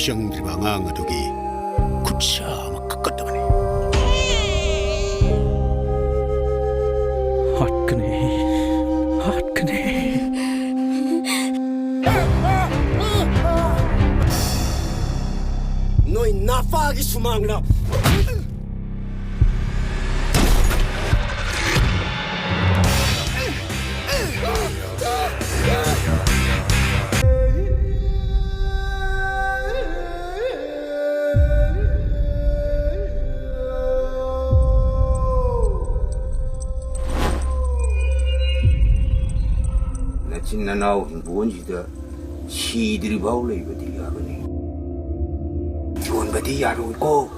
시장들이 망한 거기 굿샤마 끝까다네. 핫그네. 너희 나파하기 수망라. 나 진나 나오긴 뭔지다 시들이 바울래 이거 디야거니 이건 거 디야로 있고